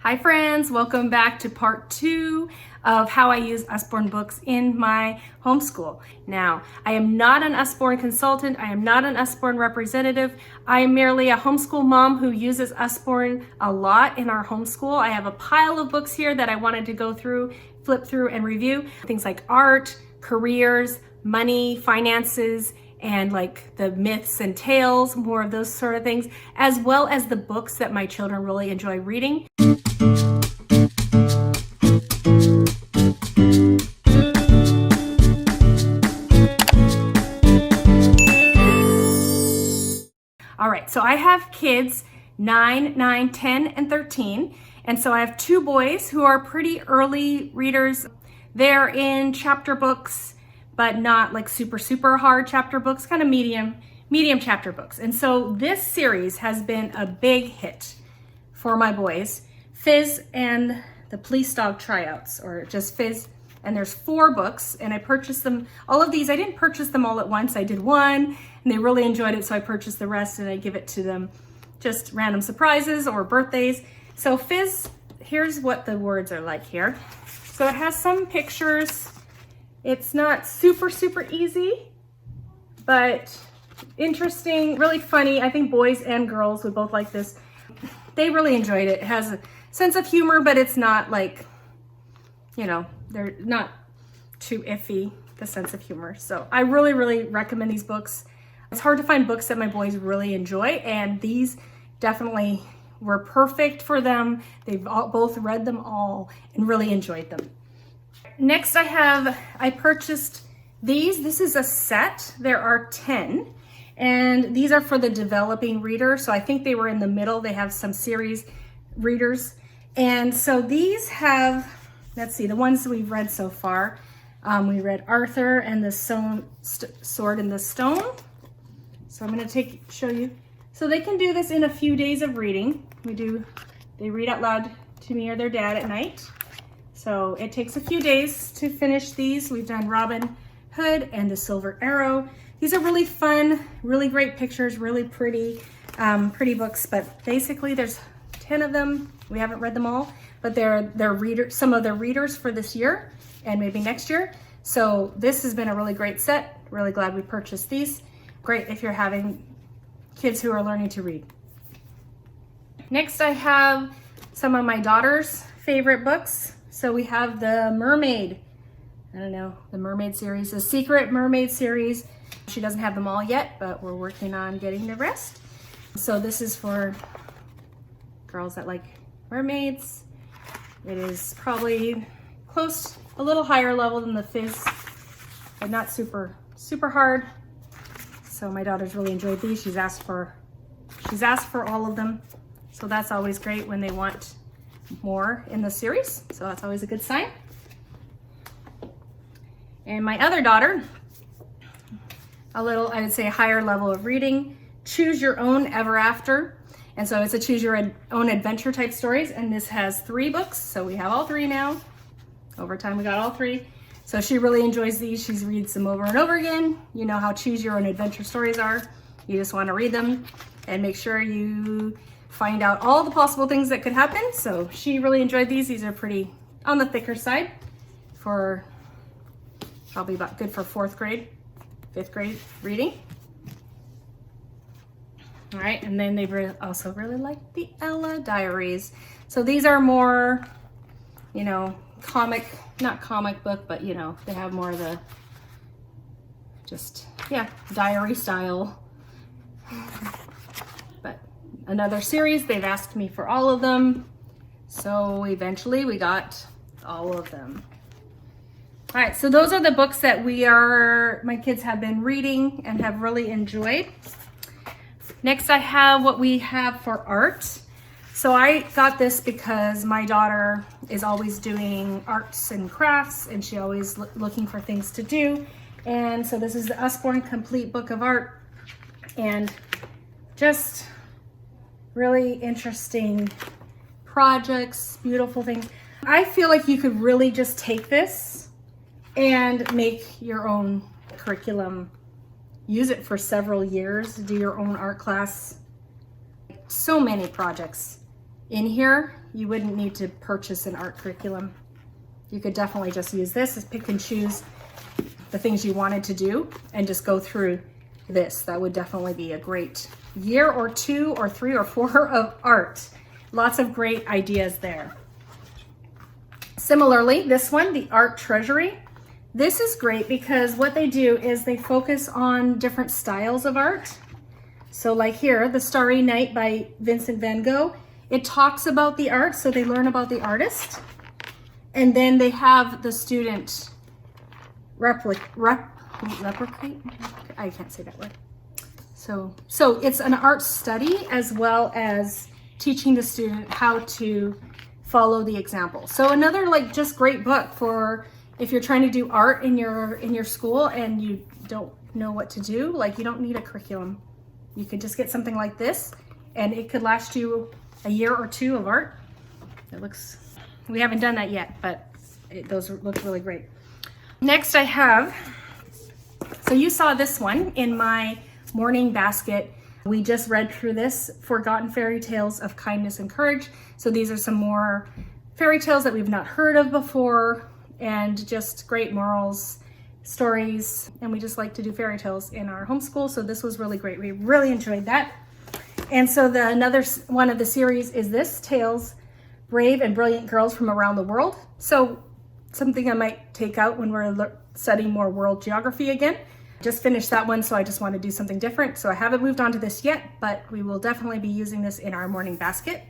Hi friends, welcome back to part 2 of how I use Usborne books in my homeschool. Now, I am not an Usborne consultant, I am not an Usborne representative, I am merely a homeschool mom who uses Usborne a lot in our homeschool. I have a pile of books here that I wanted to go through, flip through and review. Things like art, careers, money, finances, and like the myths and tales, more of those sort of things, as well as the books that my children really enjoy reading. All right, so I have kids 9, 9, 10, and 13. And so I have 2 boys who are pretty early readers. They're in chapter books, but not like super hard chapter books, kind of medium chapter books. And so this series has been a big hit for my boys. Fizz and the Police Dog Tryouts, or just Fizz. And there's 4 books, and I purchased them, all of these, I didn't purchase them all at once. I did one, and they really enjoyed it, so I purchased the rest, and I give it to them just random surprises or birthdays. So Fizz, here's what the words are like here. So it has some pictures. It's not super easy, but interesting, really funny. I think boys and girls would both like this. They really enjoyed it. It has a sense of humor, but it's not like, you know, they're not too iffy, the sense of humor. So I really recommend these books. It's hard to find books that my boys really enjoy, and these definitely were perfect for them. They've both read them all and really enjoyed them. Next I purchased these. This is a set. There are 10, and these are for the developing reader. So I think they were in the middle. They have some series readers. And so these have, let's see, the ones we've read so far. We read Arthur and the Sword in the Stone. So I'm going to show you. So they can do this in a few days of reading. They read out loud to me or their dad at night. So it takes a few days to finish these. We've done Robin Hood and the Silver Arrow. These are really fun, really great pictures, really pretty books. But basically there's 10 of them. We haven't read them all, but they're some of the readers for this year and maybe next year. So this has been a really great set. Really glad we purchased these. Great if you're having kids who are learning to read. Next I have some of my daughter's favorite books. So we have the Mermaid, the Mermaid series, the Secret Mermaid series. She doesn't have them all yet, but we're working on getting the rest. So this is for girls that like mermaids. It is probably a little higher level than the Fizz, but not super hard. So my daughter's really enjoyed these. She's asked for all of them. So that's always great when they want more in the series. So that's always a good sign. And my other daughter, I would say a higher level of reading, Choose Your Own Ever After. And so it's a choose your own adventure type stories. And this has 3 books. So we have all 3 now. Over time, we got all 3. So she really enjoys these. She reads them over and over again. You know how choose your own adventure stories are. You just want to read them and make sure you find out all the possible things that could happen. So she really enjoyed these. These are pretty on the thicker side for probably about good for 4th grade, 5th grade reading. All right, and then they also really like the Ella Diaries. So these are more, not comic book, but they have more of the diary style. But another series, they've asked me for all of them. So eventually we got all of them. All right, so those are the books that my kids have been reading and have really enjoyed. Next, I have what we have for art. So I got this because my daughter is always doing arts and crafts, and she always looking for things to do. And so this is the Usborne Complete Book of Art, and just really interesting projects, beautiful things. I feel like you could really just take this and make your own curriculum, use it for several years, do your own art class. So many projects in here you wouldn't need to purchase an art curriculum. You could definitely just use this as pick and choose the things you wanted to do and just go through this. That would definitely be a great year or 2 or 3 or 4 of art. Lots of great ideas there. Similarly, this one, the Art Treasury. This is great because what they do is they focus on different styles of art. So like here, The Starry Night by Vincent van Gogh, it talks about the art, so they learn about the artist. And then they have the student replicate, I can't say that word. So it's an art study as well as teaching the student how to follow the example. So another like just great book for if you're trying to do art in your school and you don't know what to do, like you don't need a curriculum. You could just get something like this and it could last you a year or 2 of art. We haven't done that yet, but those look really great. Next I have, so you saw this one in my morning basket. We just read through this, Forgotten Fairy Tales of Kindness and Courage. So these are some more fairy tales that we've not heard of before and just great morals, stories. And we just like to do fairy tales in our homeschool. So this was really great. We really enjoyed that. And so another one of the series is this, Tales, Brave and Brilliant Girls from Around the World. So something I might take out when we're studying more world geography again. Just finished that one, so I just want to do something different. So I haven't moved on to this yet, but we will definitely be using this in our morning basket.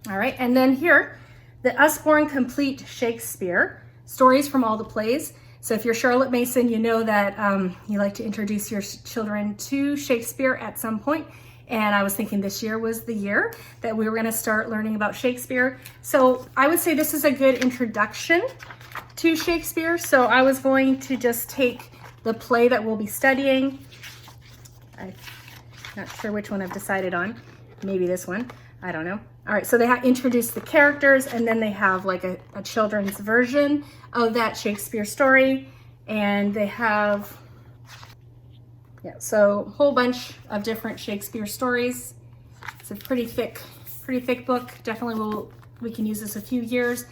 All right, and then here, the Usborne Complete Shakespeare, Stories from All the Plays. So if you're Charlotte Mason, you know that you like to introduce your children to Shakespeare at some point. And I was thinking this year was the year that we were going to start learning about Shakespeare. So I would say this is a good introduction to Shakespeare. So I was going to just take the play that we'll be studying. I'm not sure which one I've decided on. Maybe this one. I don't know. All right, so they introduce the characters and then they have like a children's version of that Shakespeare story. And they have, so a whole bunch of different Shakespeare stories. It's a pretty thick book. Definitely we can use this a few years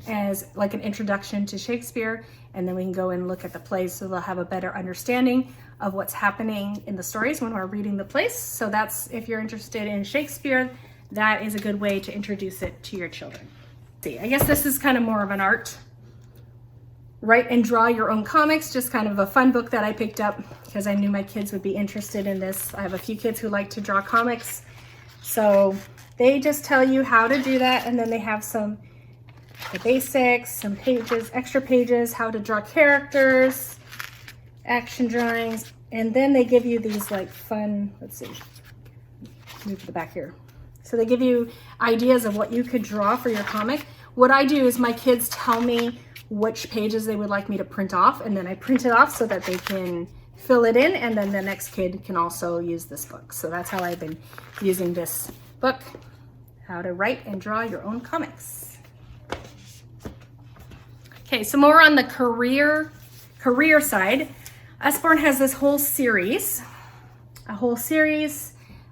as like an introduction to Shakespeare, and then we can go and look at the plays so they'll have a better understanding of what's happening in the stories when we're reading the plays. So that's, if you're interested in Shakespeare, that is a good way to introduce it to your children. See, I guess this is kind of more of an art. Write and Draw Your Own Comics, just kind of a fun book that I picked up because I knew my kids would be interested in this. I have a few kids who like to draw comics. So they just tell you how to do that, and then they have the basics, some pages, extra pages, how to draw characters, action drawings, and then they give you these like fun, let's see, move to the back here. So they give you ideas of what you could draw for your comic. What I do is my kids tell me which pages they would like me to print off, and then I print it off so that they can fill it in, and then the next kid can also use this book. So that's how I've been using this book, How to Write and Draw Your Own Comics. Okay, so more on the career side. Usborne has this whole series,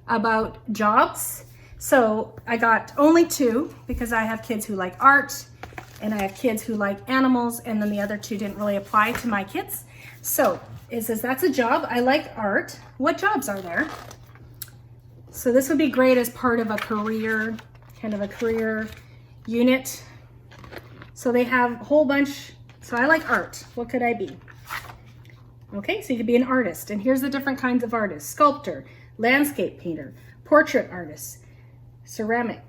about jobs. So I got only 2 because I have kids who like art and I have kids who like animals, and then the other 2 didn't really apply to my kids. So it says that's a job. I like art. What jobs are there? So this would be great as part of a career, kind of a career unit. So they have a whole bunch. So I like art. What could I be? Okay, so you could be an artist. And here's the different kinds of artists: sculptor, landscape painter, portrait artist, ceramicist,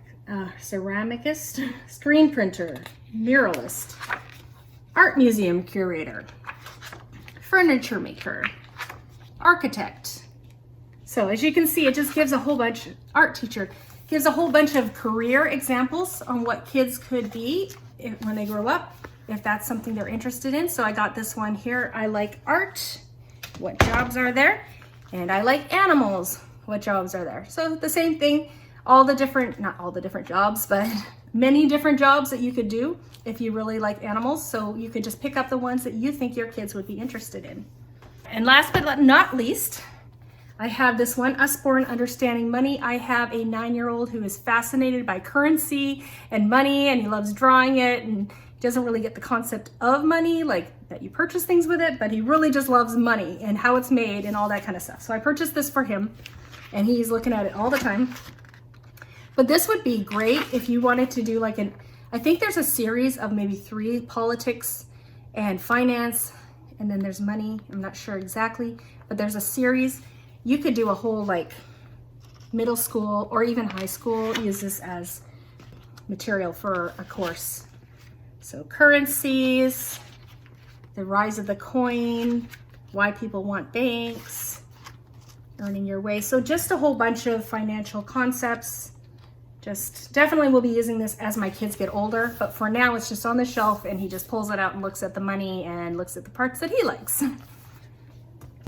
screen printer, muralist, art museum curator, furniture maker, architect. So as you can see, it just gives a whole bunch, art teacher, gives a whole bunch of career examples on what kids could be when they grow up, if that's something they're interested in. So I got this one here. I like art. What jobs are there? And I like animals. What jobs are there? So the same thing, all the different, not all the different jobs, but many different jobs that you could do if you really like animals. So you could just pick up the ones that you think your kids would be interested in. And last but not least, I have this one, Usborne, Understanding Money. I have a 9-year-old who is fascinated by currency and money, and he loves drawing it, and he doesn't really get the concept of money, like that you purchase things with it, but he really just loves money and how it's made and all that kind of stuff. So I purchased this for him, and he's looking at it all the time. But this would be great if you wanted to do like I think there's a series of maybe 3, politics and finance, and then there's money. I'm not sure exactly, but there's a series. You could do a whole like middle school or even high school, use this as material for a course. So currencies, the rise of the coin, why people want banks, earning your way. So just a whole bunch of financial concepts. Just definitely will be using this as my kids get older, but for now it's just on the shelf and he just pulls it out and looks at the money and looks at the parts that he likes.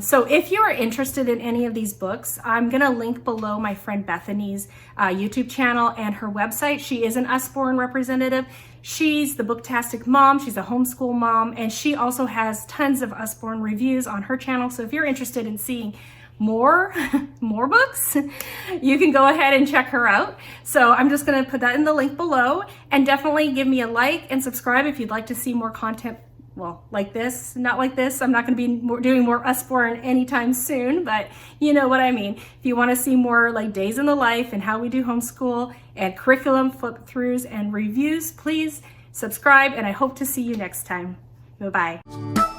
So if you are interested in any of these books, I'm gonna link below my friend Bethany's YouTube channel and her website. She is an Usborne representative. She's the Booktastic Mom, she's a homeschool mom, and she also has tons of Usborne reviews on her channel. So if you're interested in seeing more books, you can go ahead and check her out. So I'm just going to put that in the link below, and definitely give me a like and subscribe if you'd like to see more content, well, like this, not like this. I'm not going to be doing more Usborne anytime soon, but you know what I mean. If you want to see more like days in the life and how we do homeschool and curriculum flip throughs and reviews, please subscribe, and I hope to see you next time. Bye-bye.